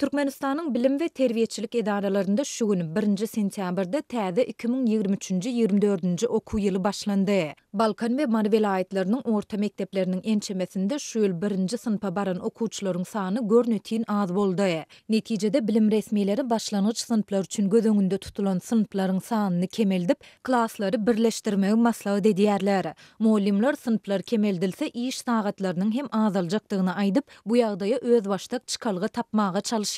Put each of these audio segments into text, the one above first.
Türkmenistanyň bilim we terbiýetçilik edarelerinde şu gün 1 sentýabrda täze 2023-24 okuw ýyly başlandy. Balkan we Mari vilayetleriniň orta mekdepleriniň ençemesinde şu ýyl 1-nji synpa baran okuwçylaryň sany görnetiň az boldy. Netijede bilim resmileri başlanyç synplar üçin göz öňünde tutulan synplaryň sanyny kemeldip, klaslary birleşdirmegi maslahat edýärler. Muallimler synplar kemeldilse iş sagatlarynyň hem azaljakdygyny aýdyp, bu ýagdaýa öz başdak çykalgy tapmaga çalışýarlar.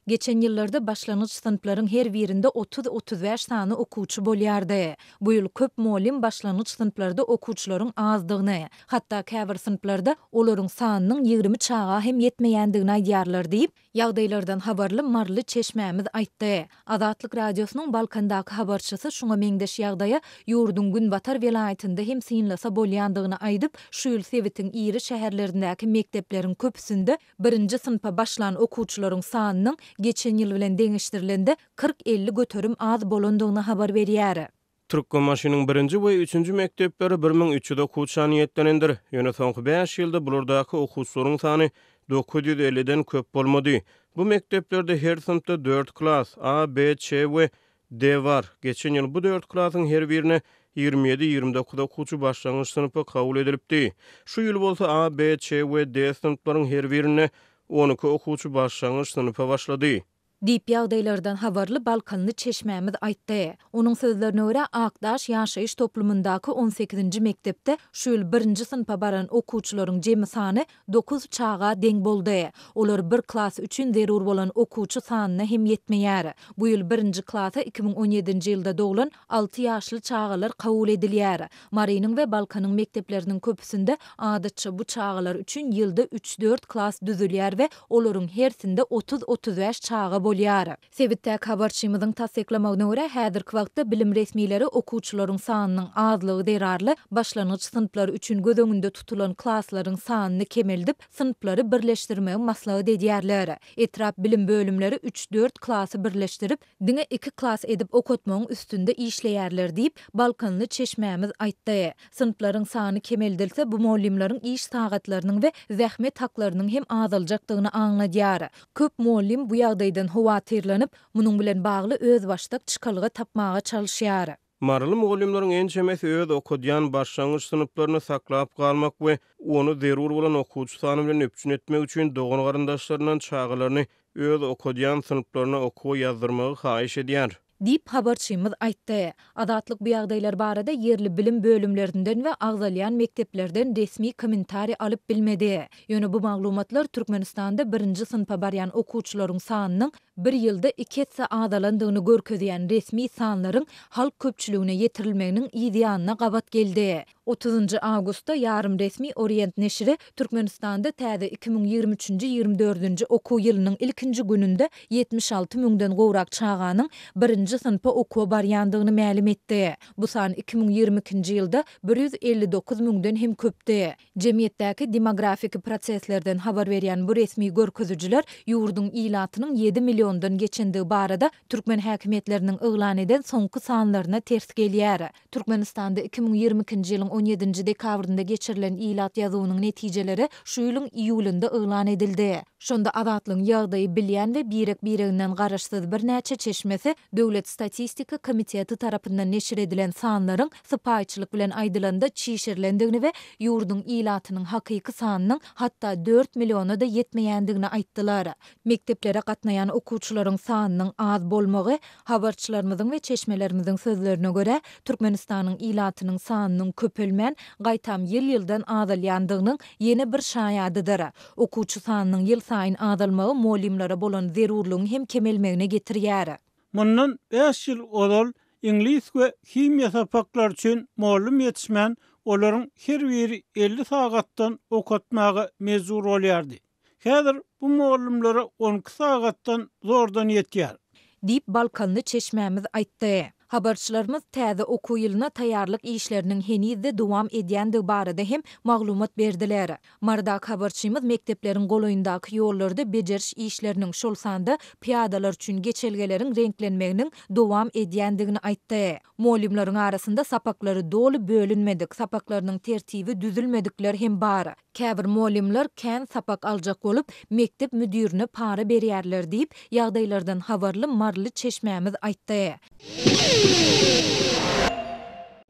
Geçen ýyllarda başlanyç synplaryň her birinde 30-35 sany okuwçy bolýardy. Bu ýyl köp muallim başlanyç synplarda okuwçylaryň azdygyny, hatda käbir synplarda olaryň sanynyň 20 çaga hem yetmeýändigini aýdýarlar diýip, ýagdaýlardan habarly Marly Çeşmämiz aýtdy. Azatlyk radiosynyň Balkandaky habarçysy şuňa meňdeş ýagdaýa ýurdun Günbatar vilayetinde hem synlasa bolýandygyny aýdyp, şu ýyl Sewitiň iri şäherlerindäki mekdepleriň köpüsinde 1-nji synpa başlan okuwçylaryň sanynyň geçen ýyl bilen deňişdirilende 40-50 göterim az bolandygyny habar berýär. Türkmenmaşynyň 1-nji we 3-nji mektepleri 1300 okuwçy niýetlenendir. Ýöne soňky 5 ýylda bulardaky okuwçylaryň sany 950-den köp bolmady. Bu mekteplerde her sınıfta 4 klas A, B, Ç we D var. Geçen ýyl bu 4 klasyň her birine 27-29 okuwçy başlangyç sınıfy kabul edilipdi. Şu ýyl bolsa A, B, Ç we D sınıflaryň her birine 12 okuwçy başlangyç sınıfa başlady. Diýip ýagdaýlardan habarly Balkanly Çeşmämiz aýtdy. Onuň sözlerine görä Akdaş ýaşaýyş toplumyndaky 18-nji mektepde şu ýyl 1-nji synpa baran okuwçylaryň jemi sany 9 çaga deň boldy. Olar bir klas üçin zerur bolan okuwçy sanyna hem yetmeýär. Bu ýyl 1-nji klasa 2017-nji ýylda doglan 6 ýaşly çagalar kabul edilýär. Marynyň we Balkanyň mektepleriniň köpüsinde adatça bu çagalar üçin ýylda 3-4 klas düzülýär we olaryň hersinde 30-35 çaga bolýar. Sewitdäki habarçymyzyň tasdiklamagyna görä, häzirki wagtda bilim resmileri okuwçylaryň sanynyň azlygy derarly başlanyç synplar üçin göz öňünde tutulan klaslaryň sanyny kemeldip, synplary birleşdirmegi maslahat edýärler. Etrap bilim bölümleri 3-4 klasy birleşdirip, diňe 2 klas edip okutmagyň üstünde işleýärler diýip Balkanly Çeşmämiz aýtdy. Synplaryň sany kemeldilse, bu muallimlaryň iş sagatlarynyň we zähmet haklarynyň hem azaljakdygyny aňladýar. Köp muallim bu ýagdaýdan howatirlanyp, munyň bilen bagly öz başdak çykalgy tapmaga çalışýar. Marly muallimlaryň ençemesi öz okudýan başlangyç synplaryny saklap galmak we onu zerur bolan okuwçy sany bilen öpçün etmek üçin dogan garandaşlaryndan çağalaryny öz okudýan synplaryna okuw ýazdyrmagy haýyş edýär. Diýip habarçymyz aýtdy. Azatlyk bu ýagdaýlar barada yerli bilim bölümlerinden we agzalýan mekteplerden resmi kommentari alyp bilmedi. Ýöne bu maglumatlar Türkmenistanda 1-nji synpa barýan okuwçylaryň sanynyň bir ýylda 2 hesse azalandygyny görkezýän resmi sanlaryň halk köpçüligine ýetirilmeginiň ideýanyna gabat geldi. 30 awgustda ýarym resmi Orient neşri Türkmenistanda täze 2023-24 okuw ýylynyň ilkinji gününde 76 000den gowrak çaganyň 1-nji synpa okuwa barýandygyny ma'lum etdi. Bu san 2022-nji ýylda 159 000den hem köpdi. Jemgyýetdäki demografik proseslerden habar berýän bu resmi görkezüjiler ýurdun ilatynyň 7 milliondan geçendigi barada Türkmen häkimetleriniň yglan eden soňky sanlaryna ters gelýär. Türkmenistanda 2022-nji ýylyň 17-nji dekabrynda geçirilen ilat ýazywynyň netijeleri şu ýylyň iýulynda yglan edildi. Şonda azatlyň ýagdaýy bilýän we bireginden garaşsyz bir näçe çeşmesi Döwlet Statistika Komiteti tarapyndan neşir edilen sanlaryň sypaýçylyk bilen aýdylanda çiğşirilendigini we ýurdun ilatynyň hakyky sanynyň hatda 4 milliona da yetmeýändigini aýtdylar. Mekteplere gatnaýan okuwçylaryň sanynyň az bolmagy habarçylarymyzyň we çeşmelerimiziň sözlerine görä Türkmenistanyň ilatynyň sanynyň köpelmän gaýtam ýyl-ýyldan azalýandygynyň ýene bir şaýadydyr. Okuwçy sanynyň ýyl saýyn azalmagy muallimlere bolan zerurlygyň hem kemelmegine getirýär. Mundan 5 ýyl odal İnglis we kimya sapaklar üçin muallim ýetişmän olaryň her biri 50 sagatdan okutmagy mezur bolýardy. Häzir bu muallimlere 12 sagatdan zordan ýetýär. Diýip Balkanly Çeşmämiz aýtdy. Habarçylarymyz täze oku ýylyna taýýarlyk işleriniň henizde dowam edýändigi barada hem maglumat berdiler. Mardak habarçymyz mektepleriň golaýyndaky ýollarda bejeriş işleriniň şol sanda piýadalar üçin geçelgeleriň renklenmeginiň dowam edýändigini aýtdy. Molimlaryň arasynda sapaklary dolu bölünmedik, sapaklarynyň tertibi düzülmedikler hem bar. Käbir molimler kän sapak aljak bolup mektep müdirine para berýärler diýip ýagdaýlardan habarly Marly Çeşmämiz aýtdy.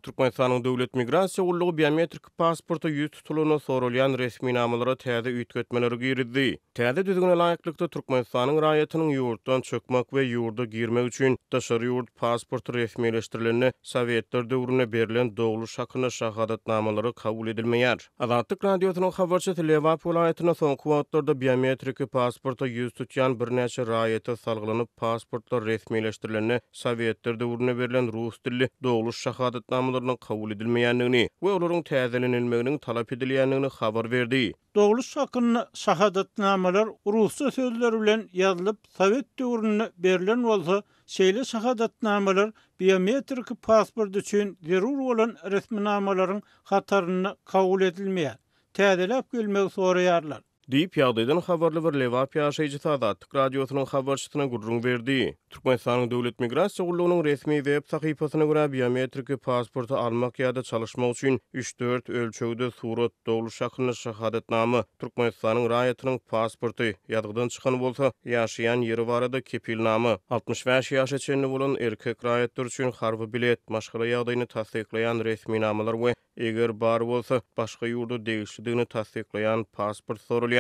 Türkmenistanyň döwlet migrasiýa gullugy biometrik pasporta ýüz tutuluny sorulýan resmi namalara täze üýtgetmeleri girdi. Täze düzgüne laýyklykda Türkmenistanyň raýatynyň ýurtdan çökmek we ýurda girmek üçin daşary ýurt pasporty resmileşdirilenini Sowetler döwrüne berilen dogluş hakyna şahadatnamalary kabul edilmeýär. Azatlyk radiosynyň habarçysy Lewap welaýatyna soňky wagtlarda biometrik pasporta ýüz tutýan birnäçe raýata salgylanyp pasportlar resmileşdirilenini Sowetler döwrüne berilen rus dilli dogluş şahadatnamaly kabul edilmeýändigini we olaryň täzelenilmeginiň talap edilýändigini habar berdi. Dogluş hakyny şahadatnamalar rusça sözler bilen ýazylyp Sowet döwrüne berilen bolsa, şeýle şahadatnamalar biometrik pasport üçin zerur bolan resminamalaryň hataryny kabul edilmeýär. Täzelep gelmek soraýarlar. Diýip ýagdaýdan habarly bir Lewap ýaşaýjysy Azatlyk radiosynyň habarçysyna gurrun berdi. Türkmenistanyň döwlet migrasiýa gullugynyň resmi web sahypasyna görä biometrik pasporty almak ýa-da çalışmak üçin 3-4 ölçegde surat dogluş hakyny şahadatnama Türkmenistanyň raýatynyň pasporty ýadgydan çykan bolsa ýaşaýan ýeri barada kepilnama 65 ýaşa çenli bolan erkek raýatlar üçin harby bilet maşgala ýagdaýyny tasdiklaýan resmi namalar we eger bar bolsa başga ýurda degişdigini tasdiklaýan pasport sorulýar.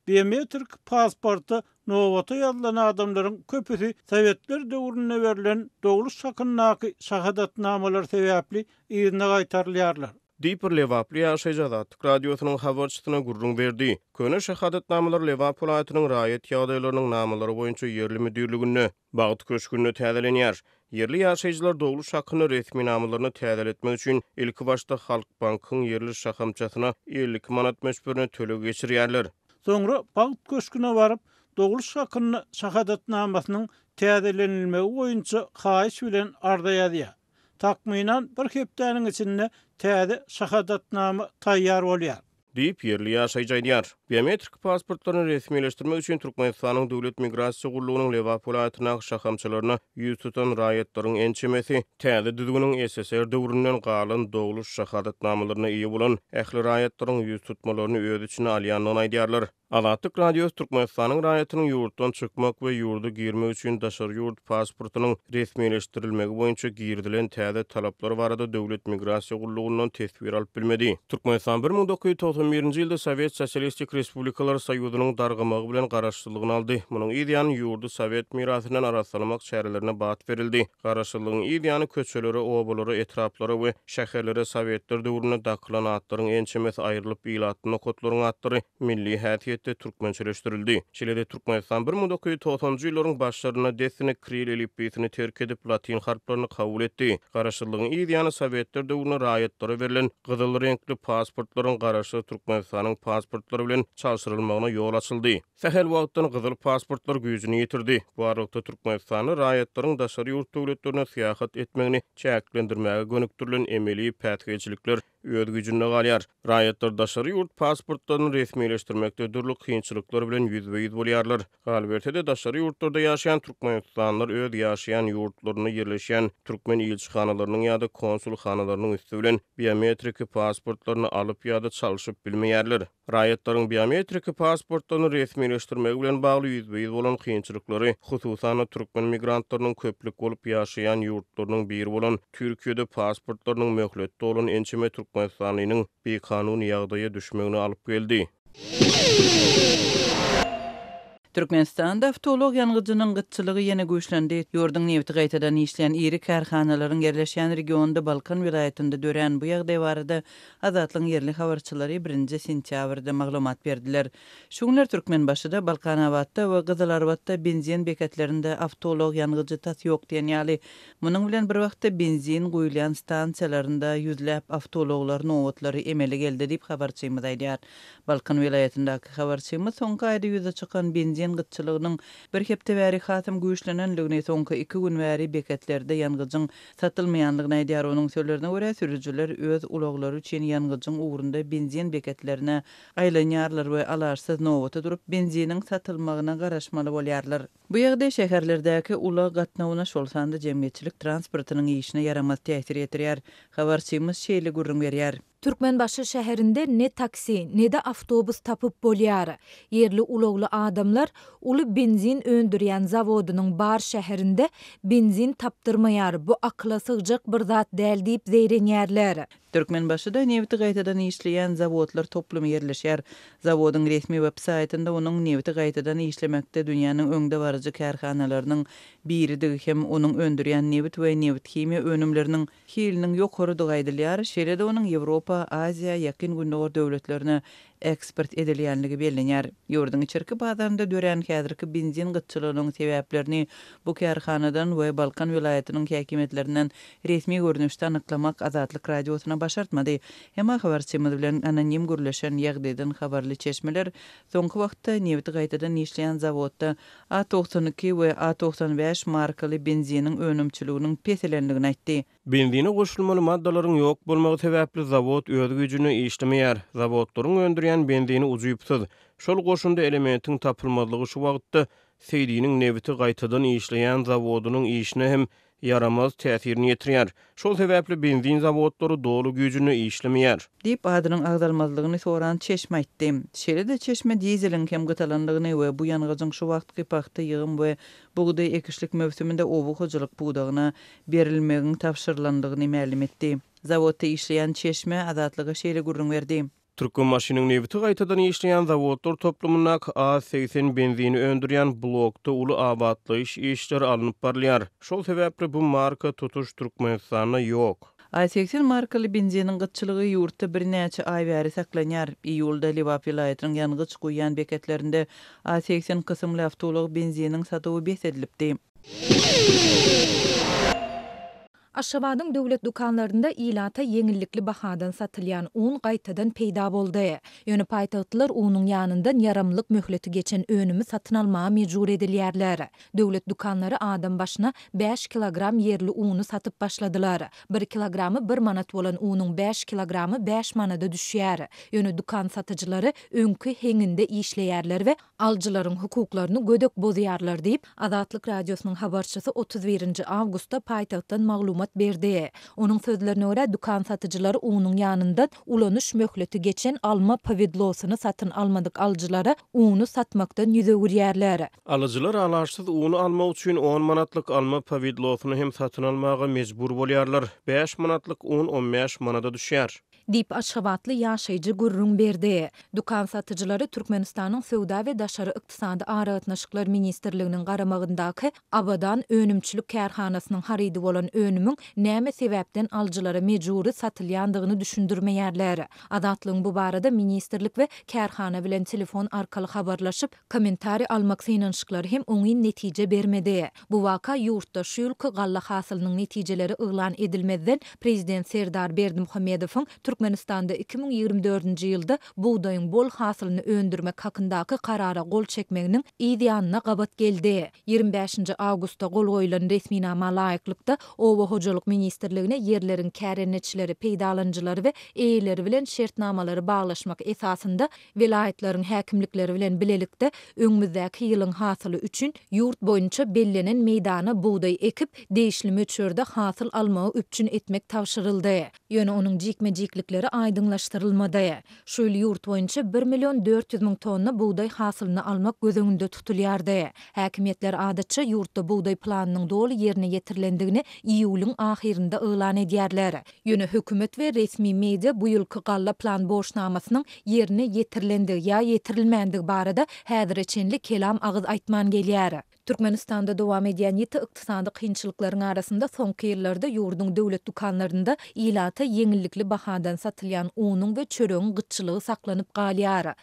Biometrik pasporta nowata ýazylan adamlaryň köpüsi Sowetler döwrüne berilen dogluş hakyny şahadatnamalar sebäpli ýerine gaýtarylýarlar. Diýip Lewaply ýaşaýjak radiosynyň habarçysyna gurrun berdi. Köne şahadatnamalar Lewap welaýatynyň raýat ýagdaýlarynyň namalary boýunça ýerli müdirligine bagyt köşkünde täzelenýär. Yerli ýaşaýjylar dogluş hakyny resmi namalaryny täzeletmek üçin ilki başda Halk Bankyň yerli şahamçasyna 50 manat meşberini töle geçirýärler. Soňra bagyt köşküne baryp dogluş hakyny şahadatnamasynyň täzelenilmegi boýunça haýyş bilen ardaýadýar. Takminan bir hepdeniň içinde täze şahadatnama taýýar bolýar. Diýip yerli ýaşaýjylar. Biometrik pasportlaryny resmileşdirmek üçin Türkmenistanyň döwlet migrasiýa gullugynyň Lewap welaýatyna şahamçylaryna ýüz tutan raýatlaryň ençemesi täze düzgüniň SSR döwründen galan dogluş şahadatnamalaryna ýa bolan ähli raýatlaryň ýüz tutmalaryny öz içine alýanlygyny aýdýarlar. Azatlyk radiosu Türkmenistanyň raýatynyň ýurtdan çykmak we ýurda girmek üçin daşary ýurt pasportynyň resmileşdirilmegi boýunça girdilen täze talaplary barada döwlet migrasiýa gullugynyň tesbir alyp bilmedi. Türkmenistan 1991-nji ýylda Sowet Sosialistik Respublikalar Soýuzynyň dargamagy bilen garaşsyzlygyny aldy. Munyň ideýany ýurdu Sowet mirasynyň arasalamak şäherlerine bat berildi. Garaşsyzlygyň ideýany köçeleri, obalary, etraplary we şäherlere Sowetler döwrüne dakylan atlaryň ençemesi aýrylyp ýylatyny kotlaryň atlary milli häsiýetde türkmençeleşdirildi. Şeýle-de Türkmenistan 1990-njy ýyllaryň başlaryna desini Kiril elifbesini terk edip latin harflaryny kabul etdi. Garaşsyzlygyň ideýany Sowetler döwrüne raýatlary berilen gyzyl renkli pasportlaryň garaşy Türkmenistanyň pasportlary bilen çalşyrylmagyna ýol açyldy. Sehel wagtdan gyzyl pasportlar güýjüni ýitirdi. Bu arada Türkmenistanyň raýatlaryň daşary ýurt döwletlerine seýahat etmegini çäklendirmäge gönüktirilen emeli pätgeçilikler öz güýjünde galýar. Raýatlar daşary ýurt pasportlaryny resmileşdirmekde durly kynçylyklar bilen ýüzbe-ýüz bolýarlar. Galbertede daşary ýurtlarda ýaşaýan türkmenistanylar öz ýaşaýan ýurtlaryna ýerleşýän türkmen ilçixanalarynyň ýa-da konsulxanalarynyň üstü bilen biometrik pasportlaryny alyp ýa-da çalyşyp bilmeýärler. Raýatlaryň biometrik pasportlaryny resmileşdirmegi bilen bagly ýüzbe-ýüz bolan kynçylyklary, hususan türkmen migrantlarynyň köplük bolup ýaşaýan ýurtlarynyň biri bolan Türkiýede pasportlarynyň möhletde bolan ençeme Türkmenistanynyň bekanun ýagdaýa düşmegine alyp geldi. Türkmenistanda avtolog ýangyjynyň gytçylygy ýene güýçlendi. Ýurdun nebti gaýtadan işleýän iri karhanalaryň yerleşýän regionda Balkan vilayetinde dören bu ýagdaý barada Azatlyň yerli habarçylary 1-nji sentýabrda maglumat berdiler. Şuňlar Türkmen başyda Balkan awatda we Gyzylarbatda benzin bekatlarynda avtolog ýangyjy tas ýok diýen ýaly. Munyň bilen bir wagtda benzin guýulýan stansiýalarynda ýüzläp avtologlaryň owatlary emeli geldi diýip habarçymyz aýdýar. Balkan vilayetindäki habarçymyz soňky aýda ýüze çykan benzin benzin gytçylygynyň bir hepde bäri hasam güýçlenenligini soňky 2 gün bäri beketlerde ýangyjyň satylmaýanlygyny aýdýar. Onuň sözlerine görä sürüjüler öz ulaglary üçin ýangyjyň ugrunda benzin beketlerine aýlanýarlar we alarsyz nowata durup benziniň satylmagyna garaşmaly bolýarlar. Bu ýagdaý şäherlerdäki ula gatnawyna şolsanda jemgyýetçilik transportynyň işine yaramaz täsir etirýär. Habarçymyz şeýle gurrun berýär. Türkmenbaşy şäherinde ne taksi, ne de avtobus tapıp bolýar. Yerli ulagly adamlar uly benzin öndürýän zawodynyň bar şäherinde benzin tapdyrmaýar. Bu akla sygjak bir zat däl diýip zeýrenýärler. Türkmenbaşyda nefti gaýtadan işleýän zawodlar toplumy ýerleşýär. Zawodyň resmi web saytynda onuň nefti gaýtadan işlemekde dünýäniň öňde barjy kärhanalarynyň biridir hem onuň öndürýän neft we neft himiýa önümleriniň hiliniň ýokary gaýdylýar. Şeýle-de onuň Ýewropa, Aziýa, ýakyn gündäki döwletlerine eksport edilýänligi bellenýär. Ýurdun içerki bazarynda dören häzirki benzin gytçylygynyň sebäplerini bu kärhanadan we Balkan vilayatynyň häkimetlerinden resmi görnüşde anyklamak Azatlyk radiosuna başartmady. Hema habarçymyz bilen anonim gürleşen ýagdaýdan habarly çeşmeler soňky wagtda neft gaýtadan işleýän zawodda A92 we A95 markaly benziniň önümçiliginiň peselenligini aýtdy. Benzine goşulmaly maddalaryň ýok bolmagy sebäpli zawod öz güýjüni işlemeýär. Zawodlaryň öndürýän benzini uzypsyz. Şol goşunda elementiň tapylmazlygy şu wagtda seýdiniň nefti gaýtadan işleýän zawodynyň işine hem yaramaz täsirini ýetirýär. Şol sebäpli benzin zawodlary dolu güýjüni işlemeýär. Dip adynyň agdalmazlygyny soran çeşme aýtdy. Şeýle-de çeşme dizeliň hem gytalanlygyny we bu ýangyjyň şu wagtky pakty ýygym we buğday ekişlik mövsüminde owu hojalyk buğdagyna berilmegiň tapşyrylandygyny ma'lum etdi. Zawodda işleýän çeşme Azatlyga şeýle gurrun berdi. Türkmenbaşynyň nefti gaýtadan işleýän zawodlar toplumyna A80 benzini öndürýän blokda uly abadlyş işleri alınıp barlýar. Şol sebäpli bu marka tutuş Türkmenistanda ýok. A80 markaly benziniň gytçylygy ýurtda bir näçe aý bäri saklanýar. Iýulda Liwap vilayatynyň ýangyç goýan beketlerinde A80 kysymly awtolog benziniň satywy besedilipdi. Aşgabatyň döwlet dukanlarynda ilata yeňillikli bahadan satylýan un gaýtadan peýda boldy. Ýöne paýtagtlar unyň ýanyndan yaramlyk möhleti geçen önümi satyn almaga mejbur edilýärler. Döwlet dukanlary adam başyna 5 kilogram yerli uny satyp başladylar. 1 kilogramy 1 manat bolan unyň 5 kilogramy 5 manada düşýär. Ýöne dukan satyjylary öňkü heňinde işleýärler we aljylaryň hukuklaryny gödök bozýarlar diýip Azatlyk radiosynyň habarçysy 31 awgustda paýtagtdan maglumat berdi. Onun sözlerine göre dukan satıcıları unun yanından ulanyş möhleti geçen alma pavidlosyny satın almadık alıcılara unu satmaktan yüze gürýärler. Alıcılar alarsyz unu almak üçin 10 manatlyk alma pavidlosyny hem satın almaga mejbur bolýarlar. 5 manatlyk un 15 manada düşýär. Dip Aşgabatly ýaşaýjy gurrun berdi. Dukan satyjylary Türkmenistanyň Sowda we Daşary ykdysady aragatnaşyklar ministrliginiň garamagyndaky Abadan önümçilik kärhanasynyň harydy bolan önümiň näme sebäpden aljylara mejburi satylýandygyny düşündirmeýärler. Azatlygyň bu barada ministrlik we kärhana bilen telefon arkaly habarlaşyp kommentari almak synanşyklary hem oňy netije bermedi. Bu waka ýurtda şu ýylky galla hasylynyň netijeleri yglan edilmeden prezident Serdar Berdimuhammedowyň Türkmenistanda 2024-nji ýylda buğdaýyň bol hasylyny öndürmek hakyndaky karara gol çekmeginiň ideýanyna gabat geldi. 25-nji awgustda gol goýulan resminama laýyklykda Owa hojalyk ministrligine yerleriň kärenetçileri, peýdalanjylary we eýleri bilen şertnamalary baglaşmak esasynda vilayetlaryň häkimlikleri bilen bilelikde öňümüzdäki ýylyň hasyly üçin ýurt boýunça bellenen meýdana buğday ekip değişli möçörde hasyl almagy üpçün etmek tawşyryldy. Ýöne onuň jikme-jiklikleri aýdyňlaşdyrylmady. Şol ýurt boýunça 1.400.000 tonna buğday hasylyny almak gözüňde tutulýardy. Häkimetler adatça ýurtda buğday planynyň dolu ýerine ýetirilendigini iýulyň ahirinde yglan edýärler. Ýöne hökümet we resmi media bu ýylky galla plan boşnamasynyň ýerine ýetirilendig ýa ýetirilmändig barada häzirçenli kelam agyz aýtman gelýär. Türkmenistanda dowam edýän ýeti ykdysady kynçylyklaryň arasynda soňky ýyllarda ýurdun döwlet dukanlarynda ilata yeňillikli bahadan satylýan unyň we çöregiň gytçylygy saklanyp galýar.